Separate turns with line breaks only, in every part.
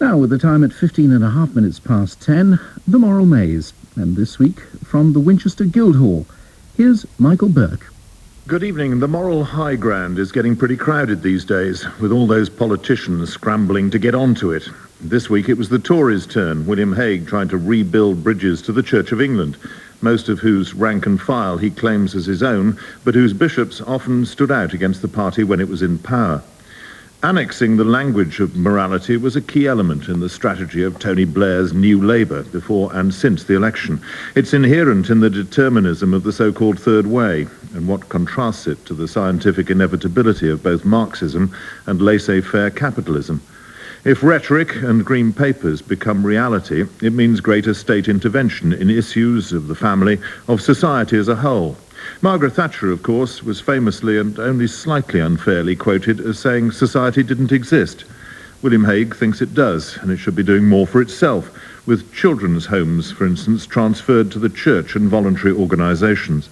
Now, with the time at 15.5 minutes past 10, the Moral Maze. And this week, from the Winchester Guildhall, here's Michael Buerk.
Good evening. The moral high ground is getting pretty crowded these days, with all those politicians scrambling to get onto it. This week it was the Tories' turn. William Hague tried to rebuild bridges to the Church of England, most of whose rank and file he claims as his own, but whose bishops often stood out against the party when it was in power. Annexing the language of morality was a key element in the strategy of Tony Blair's New Labour before and since the election. It's inherent in the determinism of the so-called Third Way, and what contrasts it to the scientific inevitability of both Marxism and laissez-faire capitalism. If rhetoric and green papers become reality, it means greater state intervention in issues of the family, of society as a whole. Margaret Thatcher, of course, was famously and only slightly unfairly quoted as saying society didn't exist. William Hague thinks it does, and it should be doing more for itself, with children's homes, for instance, transferred to the church and voluntary organisations.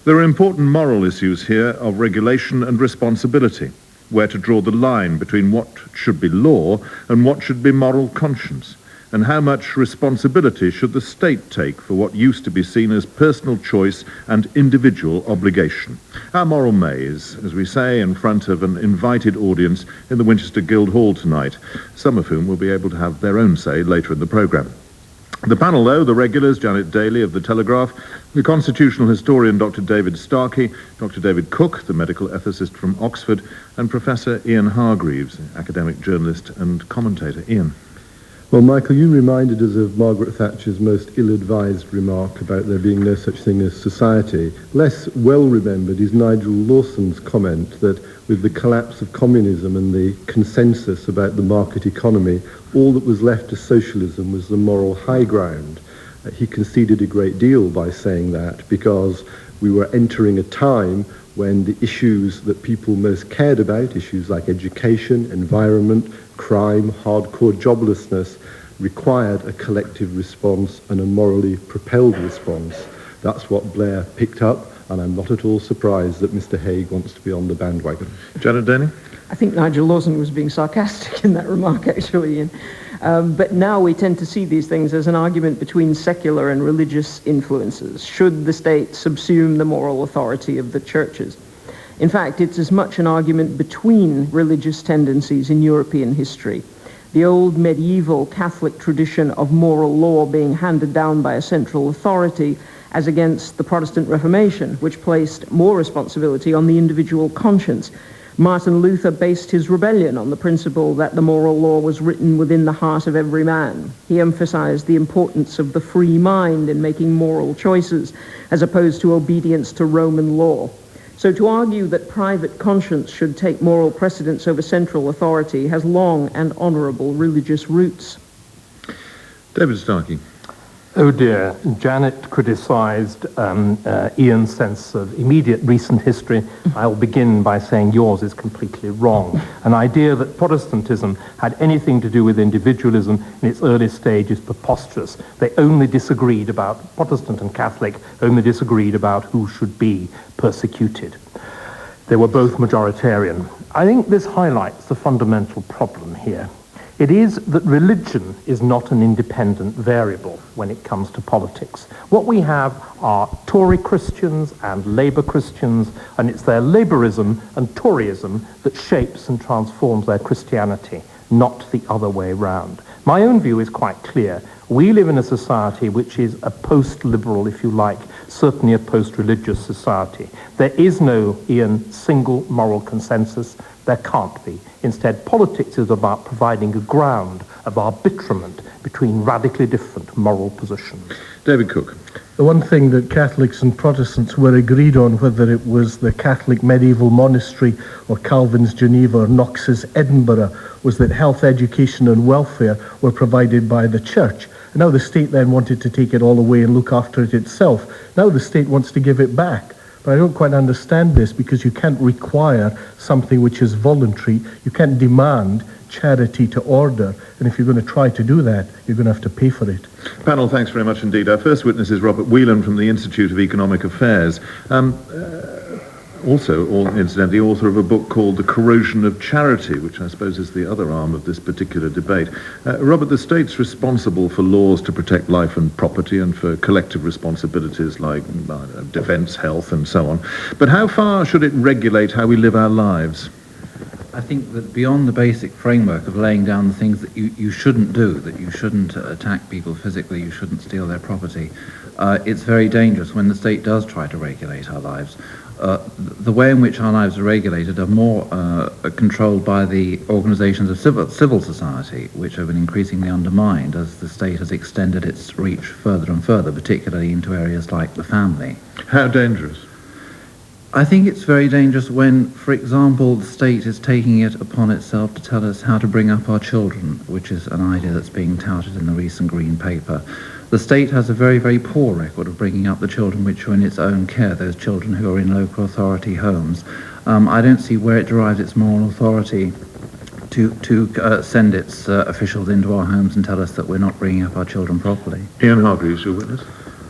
There are important moral issues here of regulation and responsibility, where to draw the line between what should be law and what should be moral conscience, and how much responsibility should the state take for what used to be seen as personal choice and individual obligation. Our moral maze, as we say, in front of an invited audience in the Winchester Guildhall tonight, some of whom will be able to have their own say later in the programme. The panel, though, the regulars, Janet Daley of The Telegraph, the constitutional historian Dr. David Starkey, Dr. David Cook, the medical ethicist from Oxford, and Professor Ian Hargreaves, academic journalist and commentator. Ian.
Well, Michael, you reminded us of Margaret Thatcher's most ill-advised remark about there being no such thing as society. Less well-remembered is Nigel Lawson's comment that with the collapse of communism and the consensus about the market economy, all that was left to socialism was the moral high ground. He conceded a great deal by saying that because we were entering a time when the issues that people most cared about, issues like education, environment, crime, hardcore joblessness, required a collective response and a morally propelled response. That's what Blair picked up, and I'm not at all surprised that Mr. Hague wants to be on the bandwagon.
Janet Denny?
I think Nigel Lawson was being sarcastic in that remark, actually, Ian. But now we tend to see these things as an argument between secular and religious influences. Should the state subsume the moral authority of the churches? In fact, it's as much an argument between religious tendencies in European history. The old medieval Catholic tradition of moral law being handed down by a central authority as against the Protestant Reformation, which placed more responsibility on the individual conscience. Martin Luther based his rebellion on the principle that the moral law was written within the heart of every man. He emphasized the importance of the free mind in making moral choices, as opposed to obedience to Roman law. So to argue that private conscience should take moral precedence over central authority has long and honourable religious roots.
David Starkey.
Oh dear, Janet criticised Ian's sense of immediate recent history. I'll begin by saying yours is completely wrong. An idea that Protestantism had anything to do with individualism in its early stage is preposterous. They only disagreed about, Protestant and Catholic, only disagreed about who should be persecuted. They were both majoritarian. I think this highlights the fundamental problem here. It is that religion is not an independent variable when it comes to politics. What we have are Tory Christians and Labour Christians, and it's their Labourism and Toryism that shapes and transforms their Christianity, not the other way round. My own view is quite clear. We live in a society which is a post-liberal, if you like, certainly a post-religious society. There is no, Ian, single moral consensus. There can't be. Instead, politics is about providing a ground of arbitrament between radically different moral positions.
David Cook.
The one thing that Catholics and Protestants were agreed on, whether it was the Catholic medieval monastery or Calvin's Geneva or Knox's Edinburgh, was that health, education and welfare were provided by the church. And now the state then wanted to take it all away and look after it itself. Now the state wants to give it back. But I don't quite understand this, because you can't require something which is voluntary. You can't demand charity to order. And if you're going to try to do that, you're going to have to pay for it.
Panel, thanks very much indeed. Our first witness is Robert Whelan from the Institute of Economic Affairs. incidentally, author of a book called The Corrosion of Charity, which I suppose is the other arm of this particular debate. Robert, the state's responsible for laws to protect life and property and for collective responsibilities like defence, health and so on. But how far should it regulate how we live our lives?
I think that beyond the basic framework of laying down the things that you shouldn't do, that you shouldn't attack people physically, you shouldn't steal their property, it's very dangerous when the state does try to regulate our lives. The way in which our lives are regulated are more controlled by the organisations of civil society, which have been increasingly undermined as the state has extended its reach further and further, particularly into areas like the family.
How dangerous?
I think it's very dangerous when, for example, the state is taking it upon itself to tell us how to bring up our children, which is an idea that's being touted in the recent Green Paper. The state has a very, very poor record of bringing up the children which are in its own care, those children who are in local authority homes. I don't see where it derives its moral authority to send its officials into our homes and tell us that we're not bringing up our children properly.
Ian Hargreaves, your witness.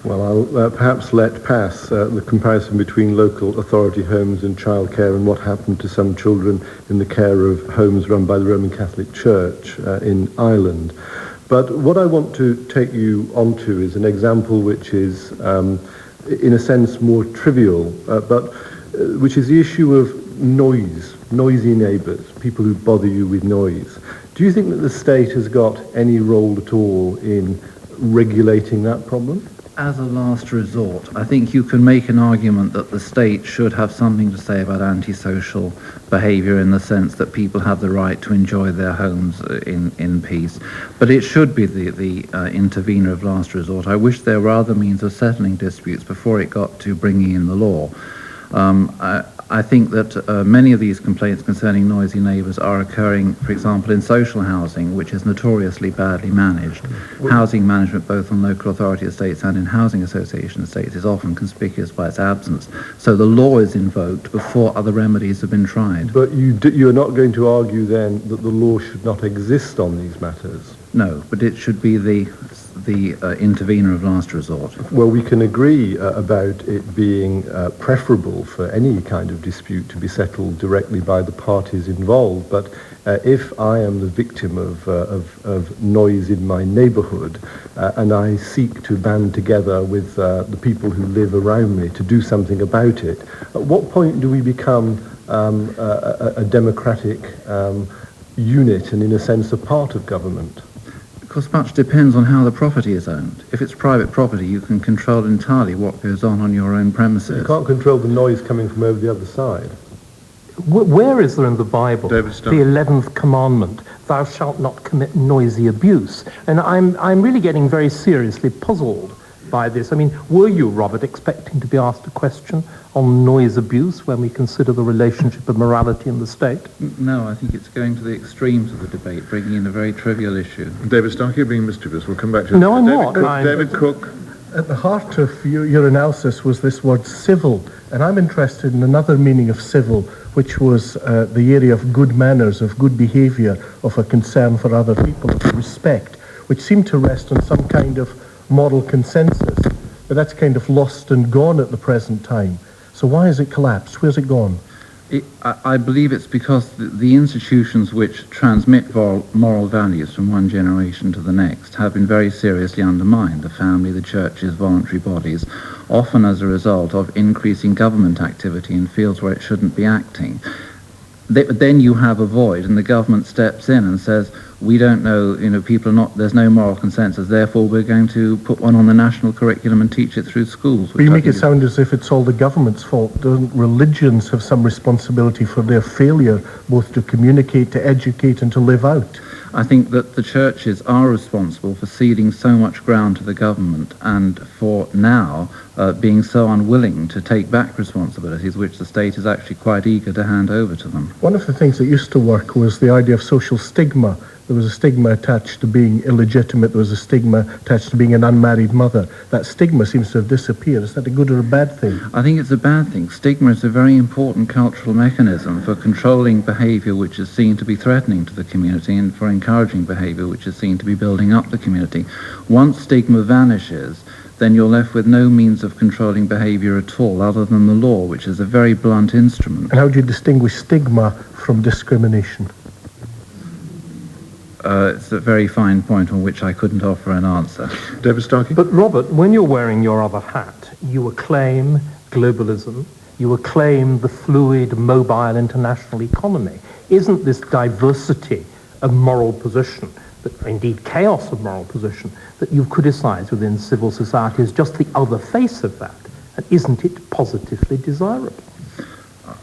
Well, I'll perhaps let pass the comparison between local authority homes and childcare and what happened to some children in the care of homes run by the Roman Catholic Church in Ireland. But what I want to take you onto is an example which is, in a sense, more trivial, but which is the issue of noise, noisy neighbours, people who bother you with noise. Do you think that the state has got any role at all in regulating that problem?
As a last resort, I think you can make an argument that the state should have something to say about antisocial behaviour in the sense that people have the right to enjoy their homes in peace. But it should be the intervener of last resort. I wish there were other means of settling disputes before it got to bringing in the law. I think that many of these complaints concerning noisy neighbours are occurring, for example, in social housing, which is notoriously badly managed. Housing management, both on local authority estates and in housing association estates, is often conspicuous by its absence. So the law is invoked before other remedies have been tried.
But you're not going to argue then that the law should not exist on these matters?
No, but it should be the intervener of last resort.
Well, we can agree about it being preferable for any kind of dispute to be settled directly by the parties involved, but if I am the victim of noise in my neighbourhood and I seek to band together with the people who live around me to do something about it, at what point do we become a democratic unit and, in a sense, a part of government?
Because much depends on how the property is owned. If it's private property, you can control entirely what goes on your own premises.
You can't control the noise coming from over the other side.
Where is there in the Bible
David
the
Starkey.
11th commandment, thou shalt not commit noisy abuse? And I'm really getting very seriously puzzled by this. I mean, were you, Robert, expecting to be asked a question on noise abuse when we consider the relationship of morality in the state?
No, I think it's going to the extremes of the debate, bringing in a very trivial issue.
David Starkey, you're being mischievous. We'll come back to
No, I'm not.
David Cook.
At the heart of your analysis was this word civil, and I'm interested in another meaning of civil, which was the area of good manners, of good behaviour, of a concern for other people, of respect, which seemed to rest on some kind of moral consensus, but that's kind of lost and gone at the present time. So why has it collapsed? Where's it gone?
I believe it's because the institutions which transmit moral values from one generation to the next have been very seriously undermined. The family, the churches, voluntary bodies, often as a result of increasing government activity in fields where it shouldn't be acting. Then you have a void, and the government steps in and says, we don't know, people are not, there's no moral consensus, therefore we're going to put one on the national curriculum and teach it through schools.
But you make it sound as if it's all the government's fault. Don't religions have some responsibility for their failure, both to communicate, to educate, and to live out?
I think that the churches are responsible for ceding so much ground to the government and for now being so unwilling to take back responsibilities which the state is actually quite eager to hand over to them.
One of the things that used to work was the idea of social stigma. There was a stigma attached to being illegitimate. There was a stigma attached to being an unmarried mother. That stigma seems to have disappeared. Is that a good or a bad thing?
I think it's a bad thing. Stigma is a very important cultural mechanism for controlling behaviour which is seen to be threatening to the community and for encouraging behaviour which is seen to be building up the community. Once stigma vanishes, then you're left with no means of controlling behaviour at all other than the law, which is a very blunt instrument.
And how do you distinguish stigma from discrimination?
It's a very fine point on which I couldn't offer an answer.
David Starkey?
But Robert, when you're wearing your other hat, you acclaim globalism, you acclaim the fluid, mobile international economy. Isn't this diversity of moral position, that indeed chaos of moral position, that you've criticised within civil society as just the other face of that? And isn't it positively desirable?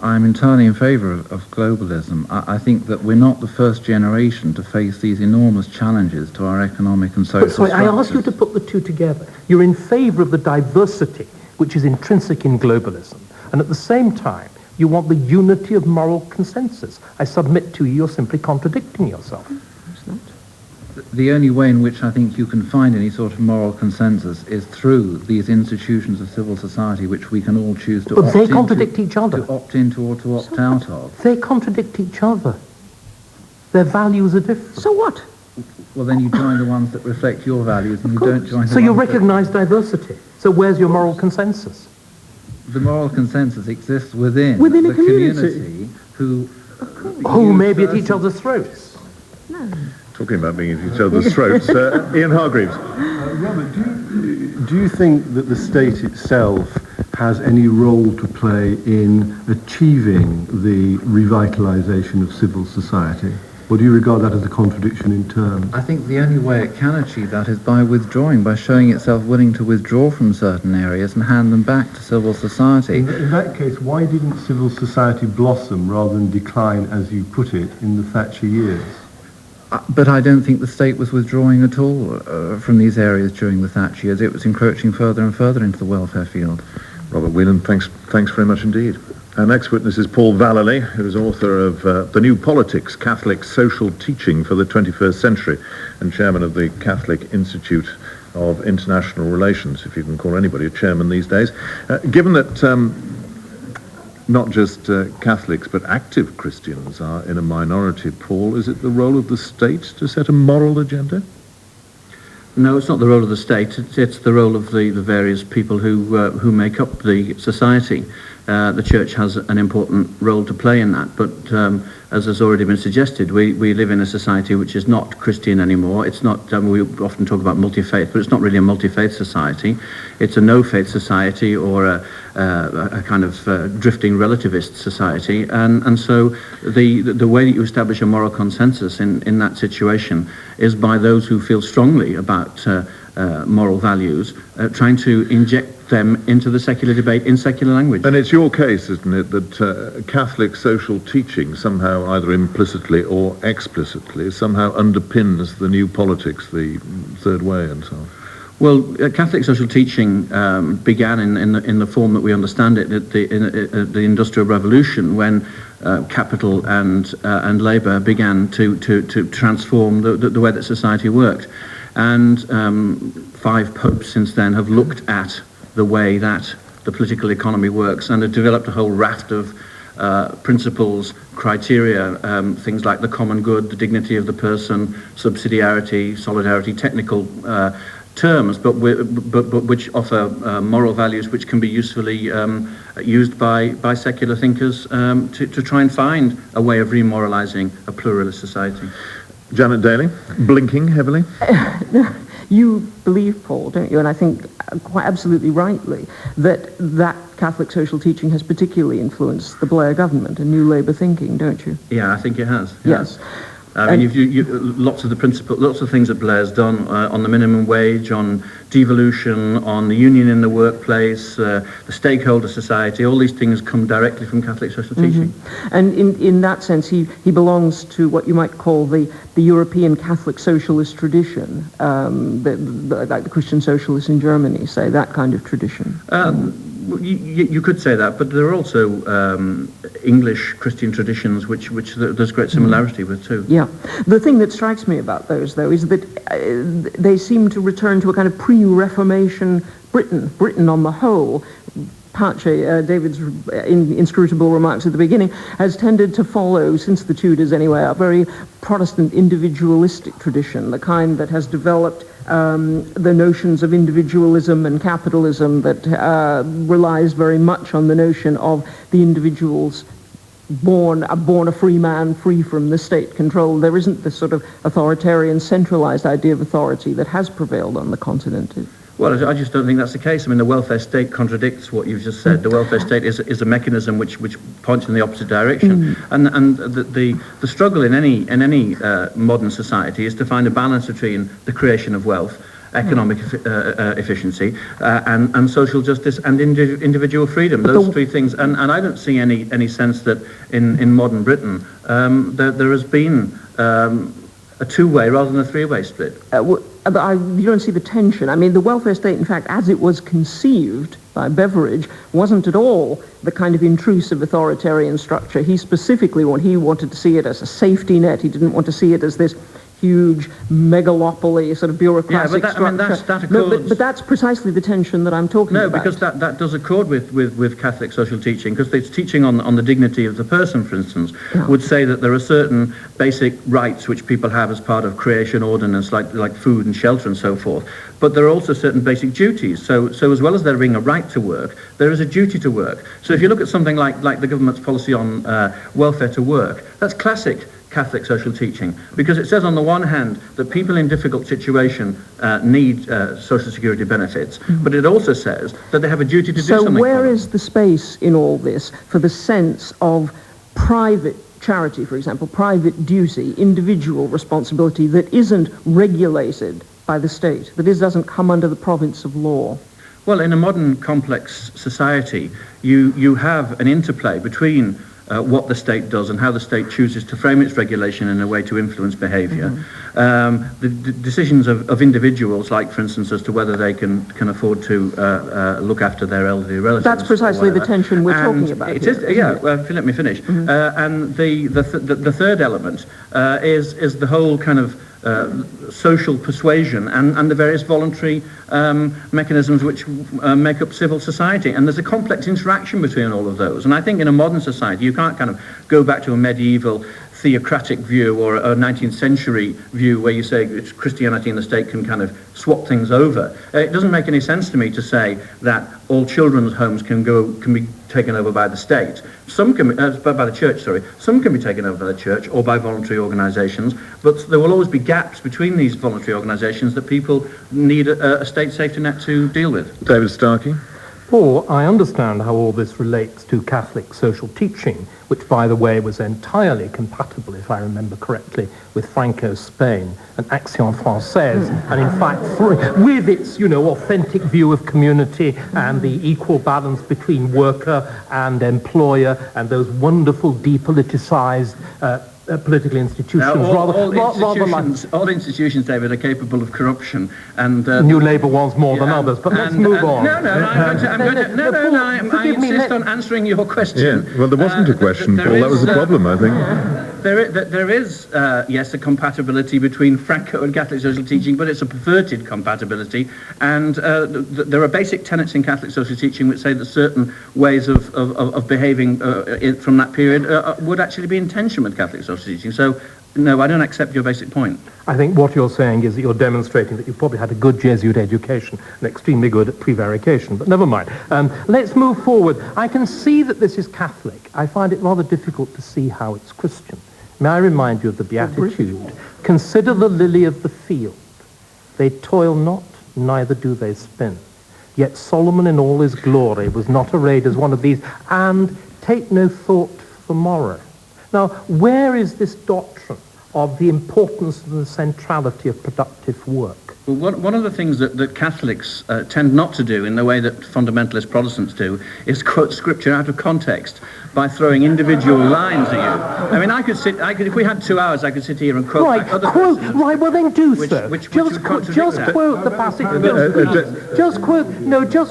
I'm entirely in favour of globalism. I think that we're not the first generation to face these enormous challenges to our economic and social
But sorry, I ask you to put the two together. You're in favour of the diversity which is intrinsic in globalism, and at the same time you want the unity of moral consensus. I submit to you, you're simply contradicting yourself.
The only way in which I think you can find any sort of moral consensus is through these institutions of civil society which we can all choose to
But they contradict each other.
To opt into or to opt out of.
They contradict each other. Their values are different.
So what?
Well, then you join the ones that reflect your values and you don't join the
So you
ones that...
recognise diversity. So where's your moral consensus?
The moral consensus exists within
a
the
community
who
may be at each other's throats.
Talking about being at each other's throats, Ian Hargreaves.
Robert, do you think that the state itself has any role to play in achieving the revitalisation of civil society? Or do you regard that as a contradiction in terms?
I think the only way it can achieve that is by withdrawing, by showing itself willing to withdraw from certain areas and hand them back to civil society.
In that case, why didn't civil society blossom rather than decline, as you put it, in the Thatcher years?
But I don't think the state was withdrawing at all from these areas during the Thatcher years. It was encroaching further and further into the welfare field.
Robert Whelan, thanks very much indeed. Our next witness is Paul Vallerly, who is author of The New Politics, Catholic Social Teaching for the 21st Century, and chairman of the Catholic Institute of International Relations, if you can call anybody a chairman these days. Given that not just Catholics, but active Christians are in a minority, Paul, is it the role of the state to set a moral agenda?
No, it's not the role of the state. It's the role of the various people who make up the society. The church has an important role to play in that, but as has already been suggested, we live in a society which is not Christian anymore. It's not, we often talk about multi-faith, but it's not really a multi-faith society. It's a no-faith society or a kind of drifting relativist society. And so the way that you establish a moral consensus in that situation is by those who feel strongly about moral values, trying to inject them into the secular debate in secular language.
And it's your case, isn't it, that Catholic social teaching somehow, either implicitly or explicitly, somehow underpins the new politics, the third way and so on?
Well, Catholic social teaching began in the form that we understand it at the Industrial Revolution, when capital and labour began to transform the way that society worked. And 5 popes since then have looked at the way that the political economy works and have developed a whole raft of principles, criteria, things like the common good, the dignity of the person, subsidiarity, solidarity, technical terms, but which offer moral values which can be usefully used by secular thinkers to try and find a way of remoralising a pluralist society.
Janet Daley, blinking heavily.
You believe, Paul, don't you, and I think quite absolutely rightly, that Catholic social teaching has particularly influenced the Blair government and New Labour thinking, don't you?
Yeah, I think it has.
Yes.
I mean, lots of things that Blair's done on the minimum wage, on devolution, on the union in the workplace, the stakeholder society. All these things come directly from Catholic social teaching.
And in that sense, he belongs to what you might call the European Catholic socialist tradition, like the Christian socialists in Germany, say, that kind of tradition.
You could say that, but there are also English Christian traditions which there's great similarity with too.
Yeah. The thing that strikes me about those, though, is that they seem to return to a kind of pre-Reformation Britain on the whole, departure, David's inscrutable remarks at the beginning, has tended to follow, since the Tudors anyway, a very Protestant individualistic tradition, the kind that has developed the notions of individualism and capitalism that relies very much on the notion of the individual's born a free man, free from the state control. There isn't this sort of authoritarian, centralized idea of authority that has prevailed on the continent.
Well, I just don't think that's the case. I mean, the welfare state contradicts what you've just said. The welfare state is a mechanism which points in the opposite direction. And the struggle in any modern society is to find a balance between the creation of wealth, economic efficiency, and social justice and individual freedom. Those three things. And I don't see any sense that in modern Britain there has been a two-way rather than a three-way split.
You don't see the tension. I mean, the welfare state, in fact, as it was conceived by Beveridge, wasn't at all the kind of intrusive authoritarian structure. He specifically wanted to see it as a safety net. He didn't want to see it as this huge megalopoly, sort of bureaucratic structure. But that's precisely the tension that I'm talking about.
No, because that does accord with Catholic social teaching, because its teaching on the dignity of the person, for instance, would say that there are certain basic rights which people have as part of creation ordinance, like food and shelter and so forth. But there are also certain basic duties. So as well as there being a right to work, there is a duty to work. So if you look at something like the government's policy on welfare to work, that's classic Catholic social teaching, because it says on the one hand that people in difficult situation need social security benefits, but it also says that they have a duty to do something.
So where is the space in all this for the sense of private charity, for example, private duty, individual responsibility that isn't regulated by the state, that doesn't come under the province of law?
Well, in a modern complex society, you have an interplay between what the state does and how the state chooses to frame its regulation in a way to influence behaviour. The decisions of individuals, like, for instance, as to whether they can afford to look after their elderly relatives.
That's precisely the tension we're talking about.
It is, let me finish. And the third element is the whole kind of social persuasion and the various voluntary mechanisms which make up civil society. And there's a complex interaction between all of those. And I think in a modern society, you can't kind of go back to a medieval theocratic view or a 19th century view where you say it's Christianity and the state can kind of swap things over. It doesn't make any sense to me to say that all children's homes can be taken over by the state. Some can be, by the church, sorry. Some can be taken over by the church or by voluntary organisations, but there will always be gaps between these voluntary organisations that people need a state safety net to deal with.
David Starkey?
Paul, I understand how all this relates to Catholic social teaching, which, by the way, was entirely compatible, if I remember correctly, with Franco's Spain and Action Française, and in fact, with its, authentic view of community and the equal balance between worker and employer and those wonderful depoliticized political institutions.
Now, all institutions, David, are capable of corruption, and
New Labour wants more than others. But let's move on.
I insist on answering your question.
Yeah, well, there wasn't a question, Paul. That was the problem, I think.
There is, yes, a compatibility between Franco and Catholic social teaching, but it's a perverted compatibility. And there are basic tenets in Catholic social teaching which say that certain ways of behaving from that period would actually be in tension with Catholic social teaching. So, no, I don't accept your basic point.
I think what you're saying is that you're demonstrating that you've probably had a good Jesuit education and extremely good at prevarication, but never mind. Let's move forward. I can see that this is Catholic. I find it rather difficult to see how it's Christian. May I remind you of the Beatitude? Consider the lily of the field. They toil not, neither do they spin. Yet Solomon in all his glory was not arrayed as one of these, and take no thought for morrow. Now, where is this doctrine of the importance and the centrality of productive work?
Well, one of the things that Catholics tend not to do in the way that fundamentalist Protestants do is quote scripture out of context by throwing individual lines at you. I mean, if we had 2 hours, I could sit here and quote other passages.
Right, well then do so. Just quote the passages. Just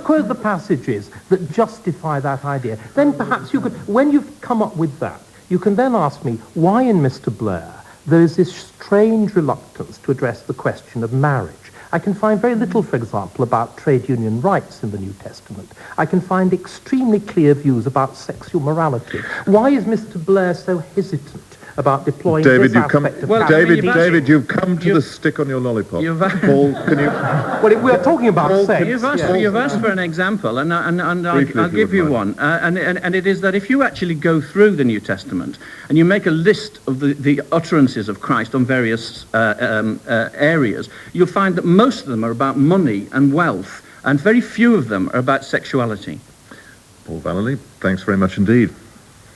quote the passages that justify that idea. Then perhaps you could, when you've come up with that, you can then ask me why in Mr. Blair there is this strange reluctance to address the question of marriage. I can find very little, for example, about trade union rights in the New Testament. I can find extremely clear views about sexual morality. Why is Mr. Blair so hesitant about deploying
David,
this
you've come,
aspect of
David, you've come to the stick on your lollipop. Paul, can you...
Well, we're talking about sex.
You've asked for an example, and I'll give you one. And it is that if you actually go through the New Testament and you make a list of the utterances of Christ on various areas, you'll find that most of them are about money and wealth, and very few of them are about sexuality.
Paul Vallely, thanks very much indeed.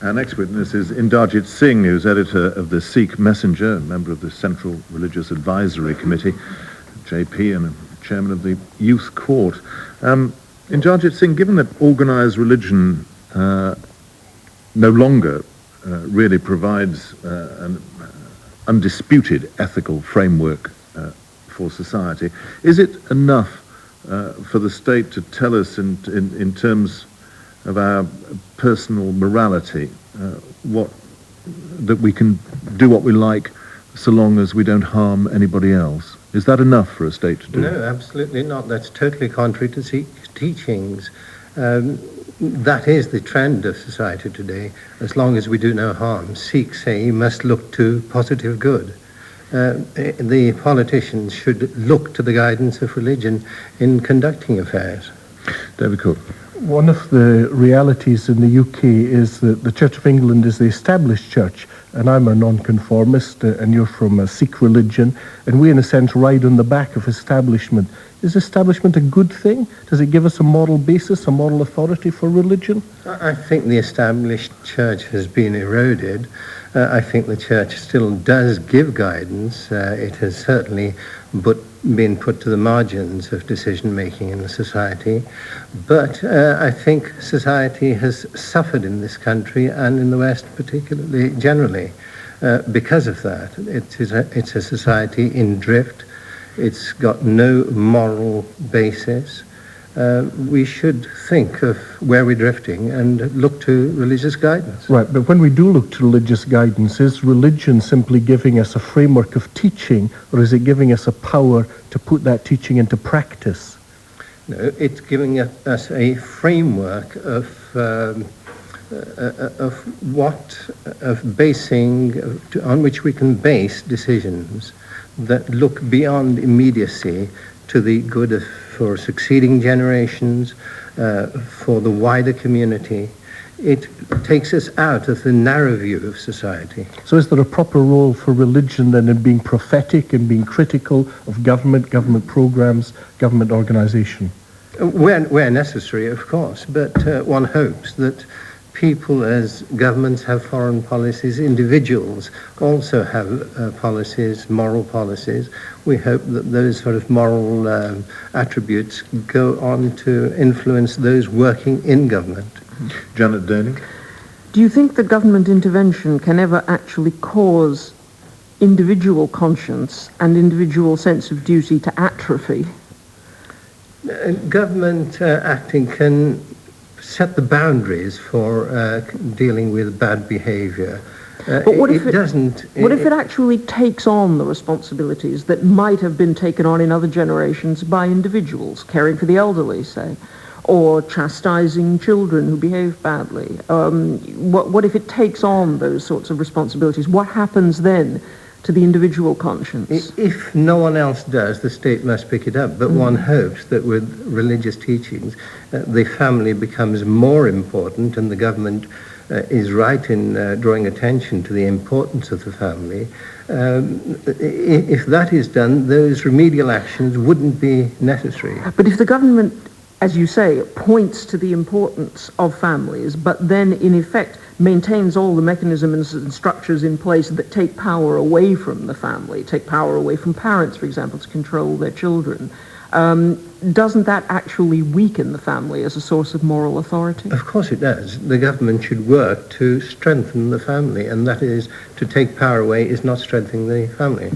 Our next witness is Indarjit Singh, who's editor of the Sikh Messenger, member of the Central Religious Advisory Committee, JP, and chairman of the Youth Court. Indarjit Singh, given that organised religion no longer really provides an undisputed ethical framework for society, is it enough for the state to tell us in terms of our personal morality, that we can do what we like so long as we don't harm anybody else? Is that enough for a state to do?
No, absolutely not. That's totally contrary to Sikh teachings. That is the trend of society today. As long as we do no harm, Sikhs say you must look to positive good. The politicians should look to the guidance of religion in conducting affairs.
David Cook.
One of the realities in the UK is that the Church of England is the established church, and I'm a nonconformist, and you're from a Sikh religion, and we in a sense ride on the back of establishment. Is establishment a good thing? Does it give us a moral basis, a moral authority for religion?
I think the established church has been eroded. I think the church still does give guidance. It has certainly been put to the margins of decision-making in the society. But I think society has suffered in this country and in the West particularly, generally, because of that. It's a society in drift. It's got no moral basis. We should think of where we're drifting and look to religious guidance.
Right, but when we do look to religious guidance, is religion simply giving us a framework of teaching, or is it giving us a power to put that teaching into practice?
No, it's giving us a framework of on which we can base decisions that look beyond immediacy to the good for succeeding generations, for the wider community. It takes us out of the narrow view of society.
So is there a proper role for religion then in being prophetic and being critical of government programs, government organisation?
Where necessary, of course, but one hopes that people, as governments have foreign policies, individuals also have policies, moral policies. We hope that those sort of moral attributes go on to influence those working in government.
Janet Daley.
Do you think that government intervention can ever actually cause individual conscience and individual sense of duty to atrophy?
Government acting can set the boundaries for dealing with bad behaviour.
But what if it actually takes on the responsibilities that might have been taken on in other generations by individuals, caring for the elderly, say, or chastising children who behave badly? What if it takes on those sorts of responsibilities? What happens then to the individual conscience?
If no one else does, the state must pick it up. But one hopes that with religious teachings, the family becomes more important, and the government is right in drawing attention to the importance of the family. If that is done, those remedial actions wouldn't be necessary.
But if the government, as you say, points to the importance of families, but then in effect maintains all the mechanisms and structures in place that take power away from the family, take power away from parents, for example, to control their children, doesn't that actually weaken the family as a source of moral authority?
Of course it does. The government should work to strengthen the family, and that is, to take power away is not strengthening the family.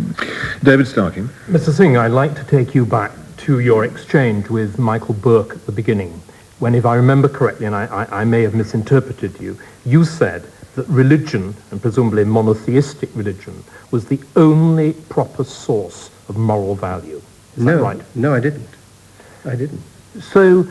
David Starkey.
Mr. Singh, I'd like to take you back to your exchange with Michael Buerk at the beginning, when, if I remember correctly, and I may have misinterpreted you, you said that religion, and presumably monotheistic religion, was the only proper source of moral value. Is that right?
No, I didn't. I didn't.
So,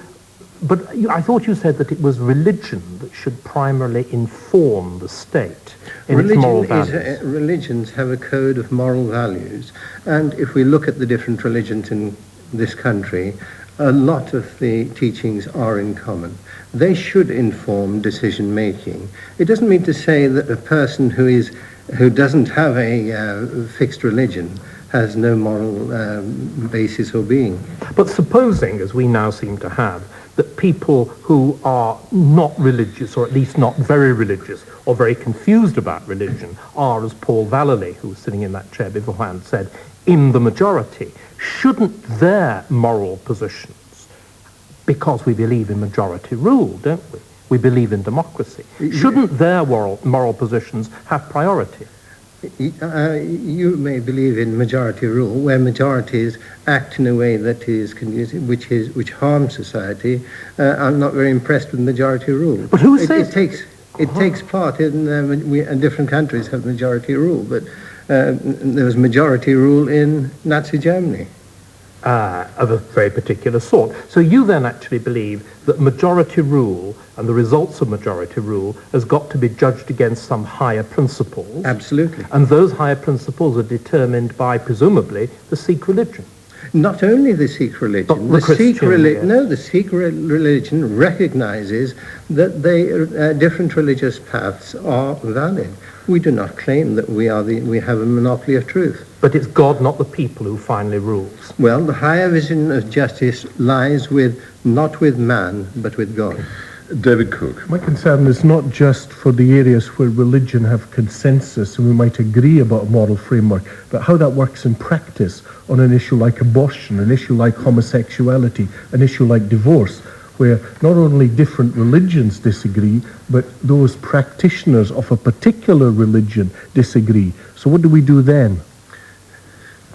but I thought you said that it was religion that should primarily inform the state in its moral values.
Religions have a code of moral values, and if we look at the different religions in this country, a lot of the teachings are in common. They should inform decision making. It doesn't mean to say that a person who doesn't have a fixed religion has no moral basis or being.
But supposing, as we now seem to have, that people who are not religious, or at least not very religious, or very confused about religion, are, as Paul Vallely, who was sitting in that chair beforehand, said, in the majority, shouldn't their moral positions, because we believe in majority rule, don't we? We believe in democracy. Shouldn't their moral positions have priority?
You may believe in majority rule, where majorities act in a way that is conducive, which harms society. I'm not very impressed with majority rule.
But who says
it takes part in different countries have majority rule, but there was majority rule in Nazi Germany.
Of a very particular sort. So you then actually believe that majority rule and the results of majority rule has got to be judged against some higher principles.
Absolutely.
And those higher principles are determined by, presumably, the Sikh religion.
Not only the Sikh religion,
but the Sikh
religion recognizes that different religious paths are valid. We do not claim that we have a monopoly of truth.
But it's God, not the people, who finally rules.
Well, the higher vision of justice lies not with man, but with God.
David Cook.
My concern is not just for the areas where religion have consensus and we might agree about a moral framework, but how that works in practice on an issue like abortion, an issue like homosexuality, an issue like divorce, where not only different religions disagree, but those practitioners of a particular religion disagree. So what do we do then?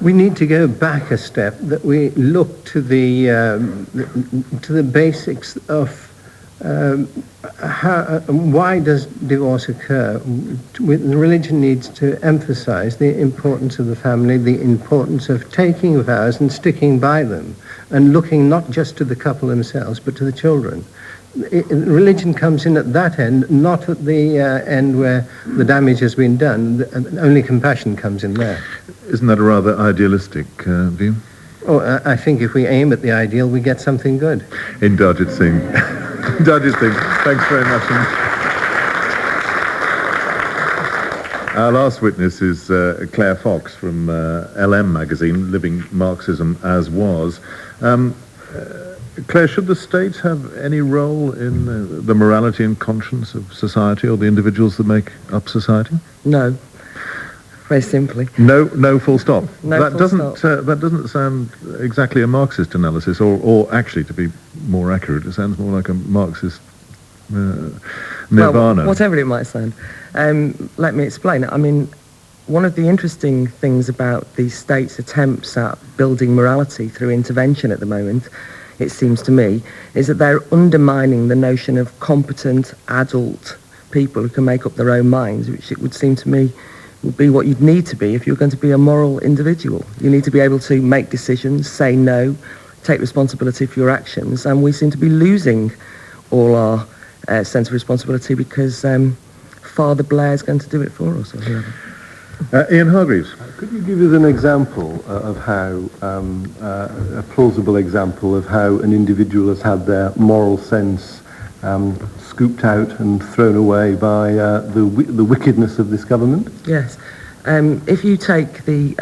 We need to go back a step, that we look to the basics of why does divorce occur? Religion needs to emphasize the importance of the family, the importance of taking vows and sticking by them, and looking not just to the couple themselves, but to the children. Religion comes in at that end, not at the end where the damage has been done. Only compassion comes in there.
Isn't that a rather idealistic view?
Oh, I think if we aim at the ideal, we get something good.
Indarjit Singh. Indarjit Singh, thanks very much. Our last witness is Claire Fox from LM magazine, Living Marxism as Was. Claire, should the state have any role in the morality and conscience of society, or the individuals that make up society?
No. Very simply.
No, full stop.
No,
that
full
doesn't
stop.
That doesn't sound exactly a Marxist analysis, or actually, to be more accurate, it sounds more like a Marxist nirvana.
Well, whatever it might sound. Let me explain. I mean, one of the interesting things about the state's attempts at building morality through intervention at the moment, it seems to me, is that they're undermining the notion of competent adult people who can make up their own minds, which it would seem to me would be what you'd need to be if you're going to be a moral individual. You need to be able to make decisions, say no, take responsibility for your actions, and we seem to be losing all our sense of responsibility because Father Blair's going to do it for us. Or whoever.
Ian Hargreaves.
Could you give us an example of how, a plausible example of how an individual has had their moral sense scooped out and thrown away by the wickedness of this government?
Yes. If you take the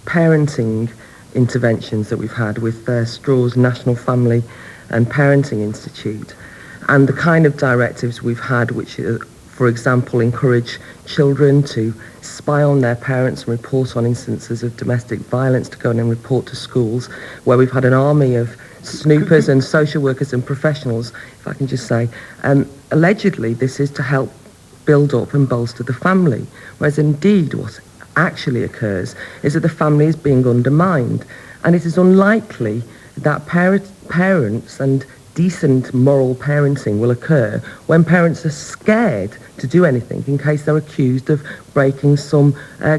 parenting interventions that we've had with Straw's National Family and Parenting Institute, and the kind of directives we've had which, for example, encourage children to spy on their parents and report on instances of domestic violence, to go in and report to schools, where we've had an army of snoopers and social workers and professionals, if I can just say, allegedly this is to help build up and bolster the family, whereas indeed what actually occurs is that the family is being undermined, and it is unlikely that parents and decent moral parenting will occur when parents are scared to do anything in case they're accused of breaking some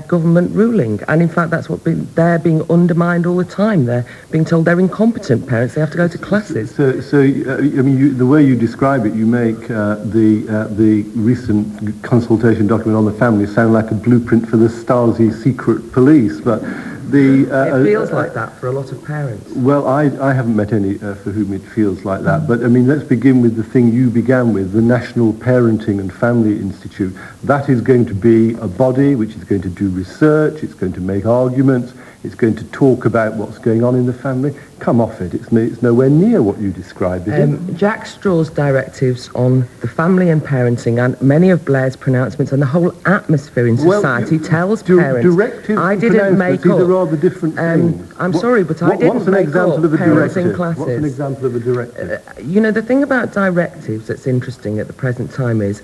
government ruling. And in fact, that's what they're being undermined all the time. They're being told they're incompetent parents. They have to go to classes.
I mean, the way you describe it, you make the recent consultation document on the family sound like a blueprint for the Stasi secret police, but
it feels like that for a lot of parents.
Well, I haven't met any for whom it feels like that. But, I mean, let's begin with the thing you began with, the National Parenting and Family Institute. That is going to be a body which is going to do research, it's going to make arguments, it's going to talk about what's going on in the family. Come off it. It's nowhere near what you described, is it?
Jack Straw's directives on the family and parenting and many of Blair's pronouncements and the whole atmosphere in society tells parents...
Directives
I didn't make up...
These are rather different things.
I'm sorry, but I didn't make up parenting classes.
What's an example of a directive?
The thing about directives that's interesting at the present time is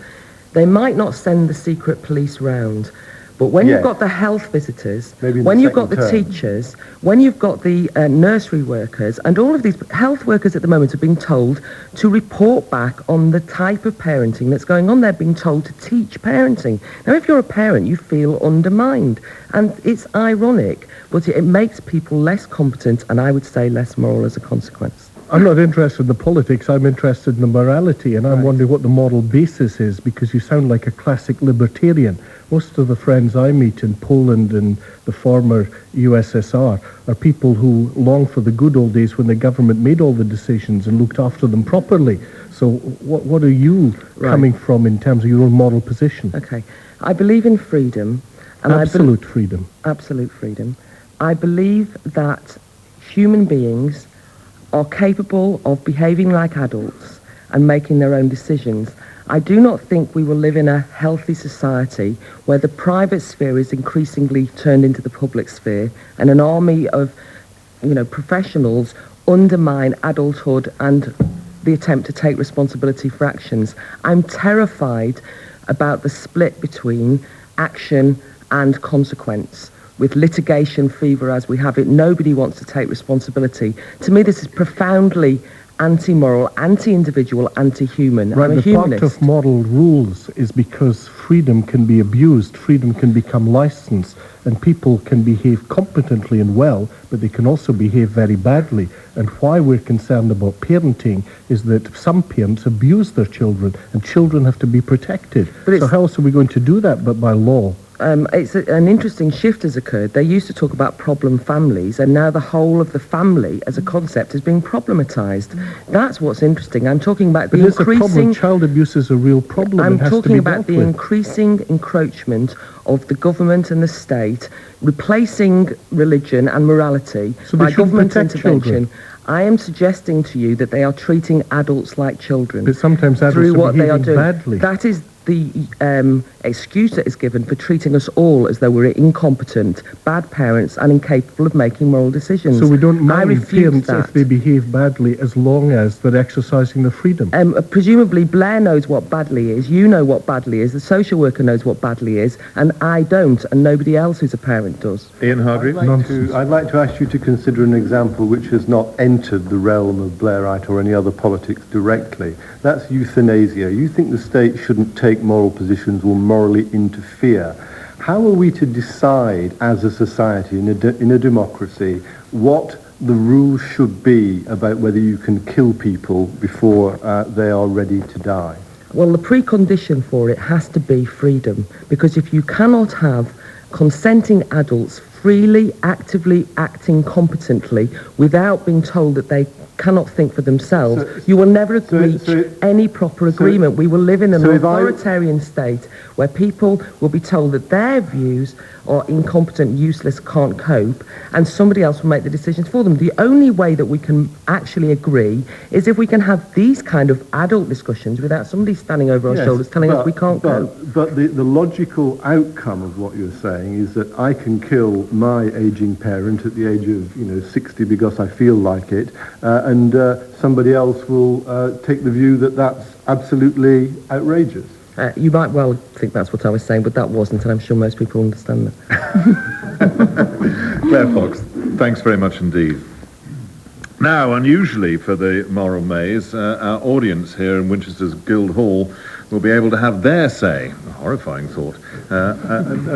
they might not send the secret police round, but when you've got the health visitors, when you've got the teachers, when you've got the nursery workers, and all of these health workers at the moment are being told to report back on the type of parenting that's going on. They're being told to teach parenting. Now, if you're a parent, you feel undermined. And it's ironic, but it makes people less competent and I would say less moral as a consequence.
I'm not interested in the politics, I'm interested in the morality, and I'm wondering what the moral basis is, because you sound like a classic libertarian. Most of the friends I meet in Poland and the former USSR are people who long for the good old days when the government made all the decisions and looked after them properly. So what are you coming from in terms of your own moral position?
Okay. I believe in freedom. And
absolute freedom.
Absolute freedom. I believe that human beings are capable of behaving like adults and making their own decisions. I do not think we will live in a healthy society where the private sphere is increasingly turned into the public sphere and an army of, professionals undermine adulthood and the attempt to take responsibility for actions. I'm terrified about the split between action and consequence. With litigation fever as we have it, nobody wants to take responsibility. To me, this is profoundly anti-moral, anti-individual, anti-human.
Right,
I'm a humanist.
Part of moral rules is because freedom can be abused, freedom can become licensed, and people can behave competently and well, but they can also behave very badly. And why we're concerned about parenting is that some parents abuse their children, and children have to be protected. So how else are we going to do that but by law?
An interesting shift has occurred. They used to talk about problem families, and now the whole of the family as a concept is being problematized. That's what's interesting. I'm talking about the increasing...
But it's a problem. Child abuse is a real problem.
I'm talking about the increasing encroachment of the government and the state, replacing religion and morality by government intervention. I am suggesting to you that they are treating adults like children.
But sometimes adults are behaving badly.
That is the excuse that is given for treating us all as though we're incompetent, bad parents and incapable of making moral decisions.
So we don't mind parents if they behave badly as long as they're exercising their freedom.
Presumably Blair knows what badly is, you know what badly is, the social worker knows what badly is, and I don't, and nobody else who's a parent does.
Ian Hargreaves?
I'd like to ask you to consider an example which has not entered the realm of Blairite or any other politics directly. That's euthanasia. You think the state shouldn't take moral positions or morally interfere. How are we to decide as a society, in a democracy, what the rules should be about whether you can kill people before they are ready to die?
Well, the precondition for it has to be freedom, because if you cannot have consenting adults freely, actively acting competently without being told that they cannot think for themselves, you will never reach any proper agreement. We will live in an authoritarian state where people will be told that their views are incompetent, useless, can't cope, and somebody else will make the decisions for them. The only way that we can actually agree is if we can have these kind of adult discussions without somebody standing over our shoulders telling us we can't cope.
But the logical outcome of what you're saying is that I can kill my aging parent at the age of 60 because I feel like it, and somebody else will take the view that that's absolutely outrageous.
You might well think that's what I was saying, but that wasn't, and I'm sure most people understand that.
Claire Fox, thanks very much indeed. Now, unusually for the Moral Maze, our audience here in Winchester's Guildhall will be able to have their say. A horrifying thought.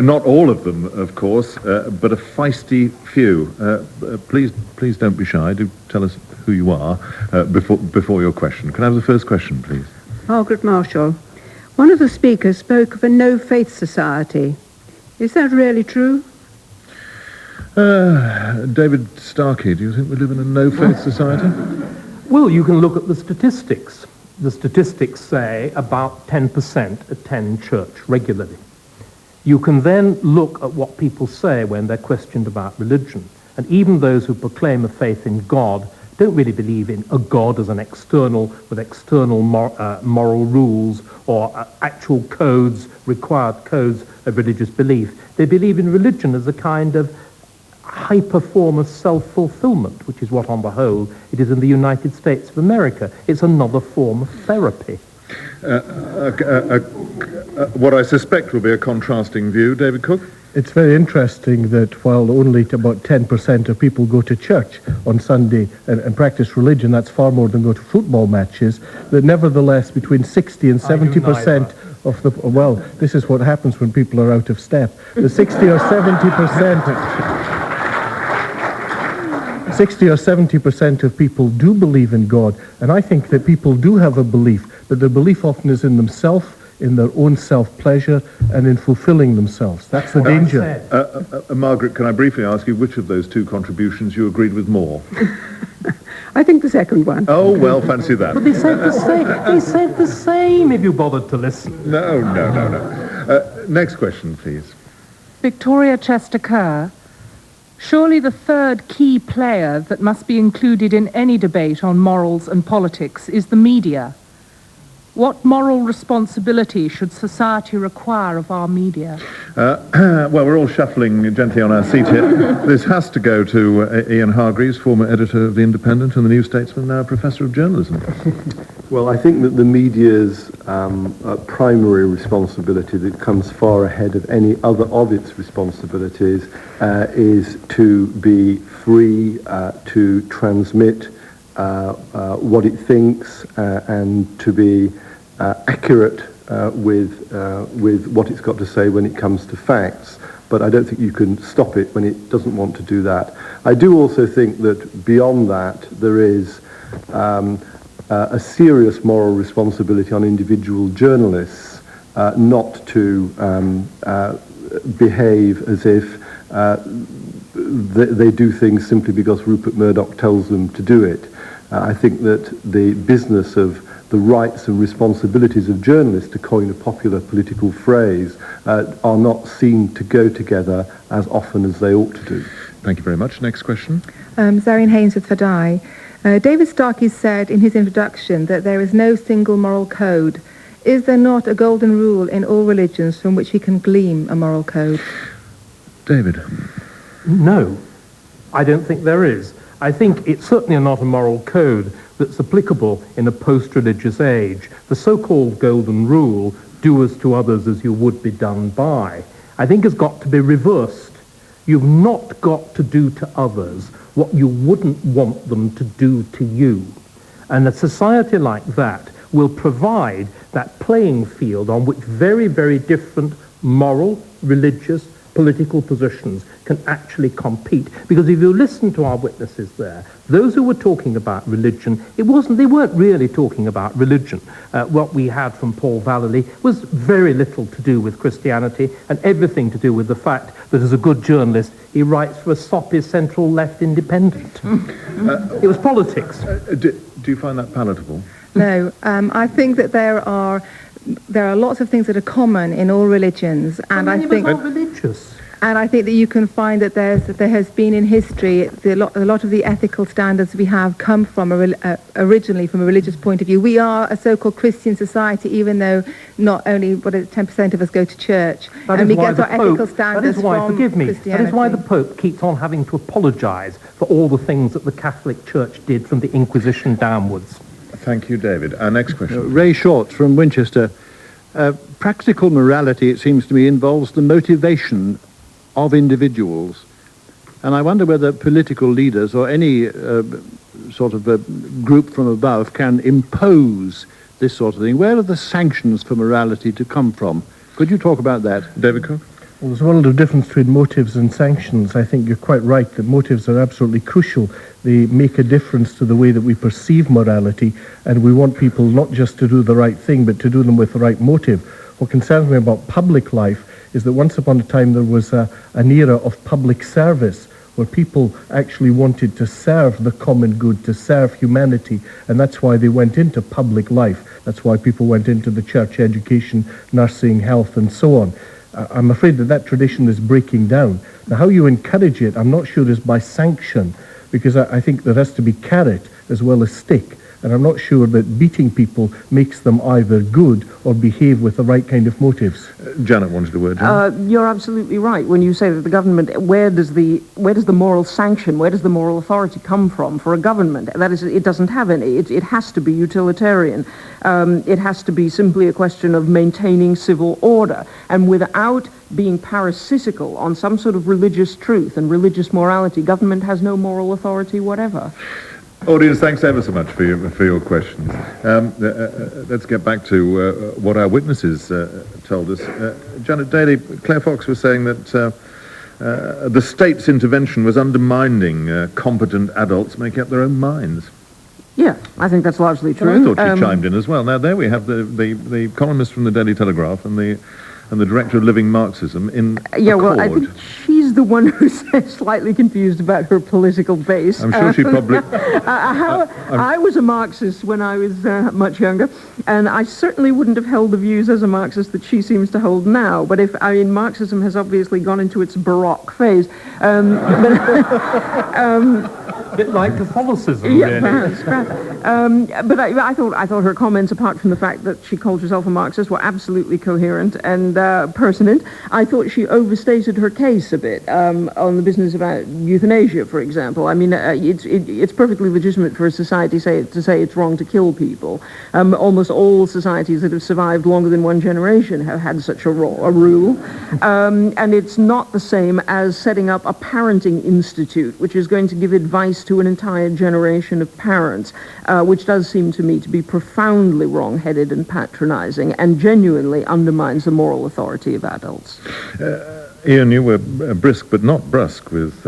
Not all of them, of course, but a feisty few. Please don't be shy. Do tell us who you are before your question. Can I have the first question, please?
Margaret Marshall. One of the speakers spoke of a no-faith society. Is that really true?
David Starkey, do you think we live in a no-faith society?
Well, you can look at the statistics. The statistics say about 10% attend church regularly. You can then look at what people say when they're questioned about religion. And even those who proclaim a faith in God don't really believe in a God as an external, with external moral rules or actual codes, required codes of religious belief. They believe in religion as a kind of hyper form of self-fulfillment, which is what, on the whole, it is in the United States of America. It's another form of therapy.
What I suspect will be a contrasting view. David Cook?
It's very interesting that while only about 10% of people go to church on Sunday and practice religion, that's far more than go to football matches, that nevertheless between 60 and 70% of the... Well, this is what happens when people are out of step. The 60 or 70% of people do believe in God, and I think that people do have a belief, but their belief often is in themselves, in their own self-pleasure, and in fulfilling themselves. That's the danger.
Margaret, can I briefly ask you which of those two contributions you agreed with more?
I think the second one.
Oh, well, fancy that.
But they said the same. They said the same if you bothered to listen.
No. Next question, please.
Victoria Chester Kerr. Surely the third key player that must be included in any debate on morals and politics is the media. What moral responsibility should society require of our media?
Well, we're all shuffling gently on our seat here. This has to go to Ian Hargreaves, former editor of The Independent and The New Statesman, now professor of journalism.
Well, I think that the media's primary responsibility that comes far ahead of any other of its responsibilities is to be free to transmit what it thinks and to be accurate with what it's got to say when it comes to facts. But I don't think you can stop it when it doesn't want to do that. I do also think that beyond that there is a serious moral responsibility on individual journalists not to behave as if they do things simply because Rupert Murdoch tells them to do it. I think that the business of the rights and responsibilities of journalists, to coin a popular political phrase, are not seen to go together as often as they ought to do.
Thank you very much. Next question.
Zarian Haynes with Fadai. David Starkey said in his introduction that there is no single moral code. Is there not a golden rule in all religions from which we can glean a moral code?
David?
No, I don't think there is. I think it's certainly not a moral code that's applicable in a post-religious age. The so-called golden rule, do as to others as you would be done by, I think has got to be reversed. You've not got to do to others what you wouldn't want them to do to you. And a society like that will provide that playing field on which very, very different moral, religious, political positions can actually compete. Because if you listen to our witnesses there, those who were talking about religion, they weren't really talking about religion. What we had from Paul Vallely was very little to do with Christianity and everything to do with the fact that as a good journalist, he writes for a soppy central-left independent. It was politics.
Do you find that palatable?
No, I think that there are lots of things that are common in all religions, and I think
not religious.
And I think that you can find that there has been in history a lot of the ethical standards we have come from originally from a religious point of view. We are a so-called Christian society, even though not only 10% of us go to church, and we get our ethical standards from Christianity.
That is why the Pope keeps on having to apologise for all the things that the Catholic Church did from the Inquisition downwards.
Thank you, David. Our next question.
Ray Short from Winchester. Practical morality, it seems to me, involves the motivation of individuals. And I wonder whether political leaders or any sort of a group from above can impose this sort of thing. Where are the sanctions for morality to come from? Could you talk about that?
David Cook?
Well, there's a world of difference between motives and sanctions. I think you're quite right that motives are absolutely crucial. They make a difference to the way that we perceive morality, and we want people not just to do the right thing, but to do them with the right motive. What concerns me about public life is that once upon a time there was an era of public service where people actually wanted to serve the common good, to serve humanity, and that's why they went into public life. That's why people went into the church, education, nursing, health, and so on. I'm afraid that tradition is breaking down. Now, how you encourage it, I'm not sure is by sanction, because I think there has to be carrot as well as stick. And I'm not sure that beating people makes them either good or behave with the right kind of motives.
Janet wanted a word.
You're absolutely right when you say that the government, where does the moral sanction, where does the moral authority come from for a government? That is, it doesn't have any. It has to be utilitarian. It has to be simply a question of maintaining civil order. And without being parasitical on some sort of religious truth and religious morality, government has no moral authority whatever.
Audience, thanks ever so much for your questions. Let's get back to what our witnesses told us. Janet Daley, Claire Fox was saying that the state's intervention was undermining competent adults making up their own minds.
Yeah, I think that's largely true.
Well, I thought she chimed in as well. Now, there we have the columnist from the Daily Telegraph and the director of Living Marxism in
well, I think she's the one who's slightly confused about her political base.
I'm sure she probably...
I was a Marxist when I was much younger, and I certainly wouldn't have held the views as a Marxist that she seems to hold now. But Marxism has obviously gone into its Baroque phase.
A bit like Catholicism,
yeah,
really.
Perhaps. But I thought her comments, apart from the fact that she called herself a Marxist, were absolutely coherent and pertinent. I thought she overstated her case a bit on the business about euthanasia, for example. I mean, it's perfectly legitimate for a society to say it's wrong to kill people. Almost all societies that have survived longer than one generation have had such a rule. And it's not the same as setting up a parenting institute, which is going to give advice to an entire generation of parents, which does seem to me to be profoundly wrong-headed and patronizing and genuinely undermines the moral authority of adults.
Ian, you were brisk but not brusque with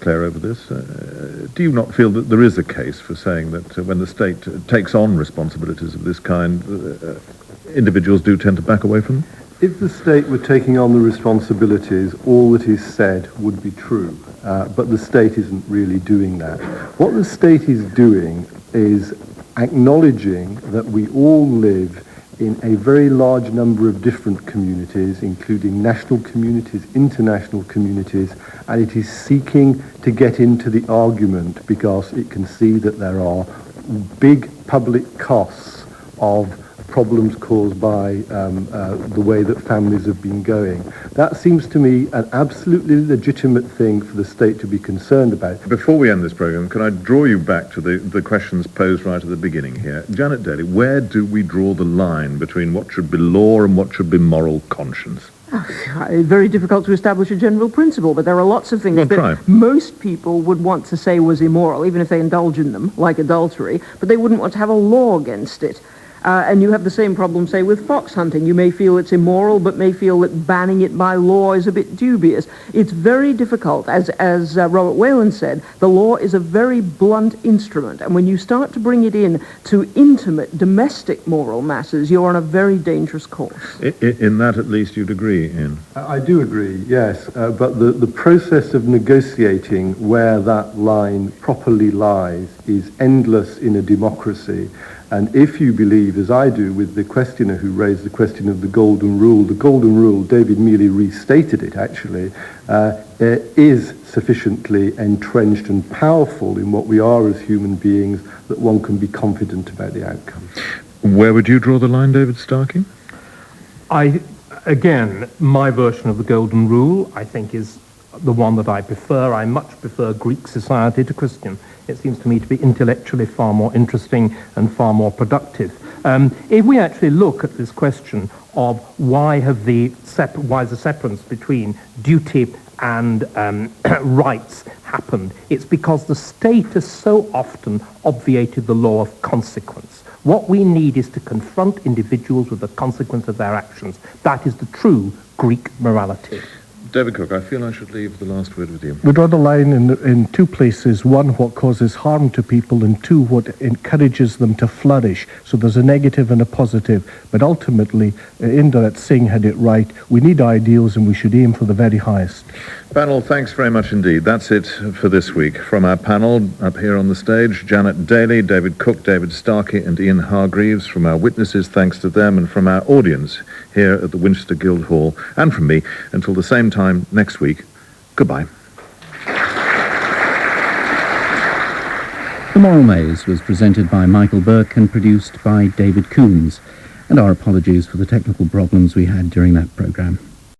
Claire over this. Do you not feel that there is a case for saying that when the state takes on responsibilities of this kind, individuals do tend to back away from them?
If the state were taking on the responsibilities, all that is said would be true. But the state isn't really doing that. What the state is doing is acknowledging that we all live in a very large number of different communities, including national communities, international communities, and it is seeking to get into the argument because it can see that there are big public costs of problems caused by the way that families have been going. That seems to me an absolutely legitimate thing for the state to be concerned about.
Before we end this programme, can I draw you back to the questions posed right at the beginning here? Janet Daley, where do we draw the line between what should be law and what should be moral conscience?
Very difficult to establish a general principle, but there are lots of things that most people would want to say was immoral, even if they indulge in them, like adultery, but they wouldn't want to have a law against it. And you have the same problem, say, with fox hunting. You may feel it's immoral, but may feel that banning it by law is a bit dubious. It's very difficult. As Robert Whalen said, the law is a very blunt instrument. And when you start to bring it in to intimate, domestic moral matters, you're on a very dangerous course.
In that, at least, you'd agree, Ian?
I do agree, yes. But the process of negotiating where that line properly lies is endless in a democracy. And if you believe, as I do, with the questioner who raised the question of the Golden Rule, David merely restated it, actually, is sufficiently entrenched and powerful in what we are as human beings that one can be confident about the outcome.
Where would you draw the line, David Starkey?
Again, my version of the Golden Rule, I think, is the one that I prefer. I much prefer Greek society to Christian. It seems to me to be intellectually far more interesting and far more productive. If we actually look at this question of why is the separance between duty and rights happened. It's because the state has so often obviated the law of consequence. What we need is to confront individuals with the consequence of their actions. That is the true Greek morality.
David Cook, I feel I should leave the last word with you.
We draw the line in two places. One, what causes harm to people, and two, what encourages them to flourish. So there's a negative and a positive. But ultimately, Indarat Singh had it right. We need ideals and we should aim for the very highest.
Panel, thanks very much indeed. That's it for this week. From our panel up here on the stage, Janet Daley, David Cook, David Starkey and Ian Hargreaves. From our witnesses, thanks to them, and from our audience here at the Winchester Guildhall, and from me, until the same time next week, goodbye.
The Moral Maze was presented by Michael Buerk and produced by David Coomes, and our apologies for the technical problems we had during that programme.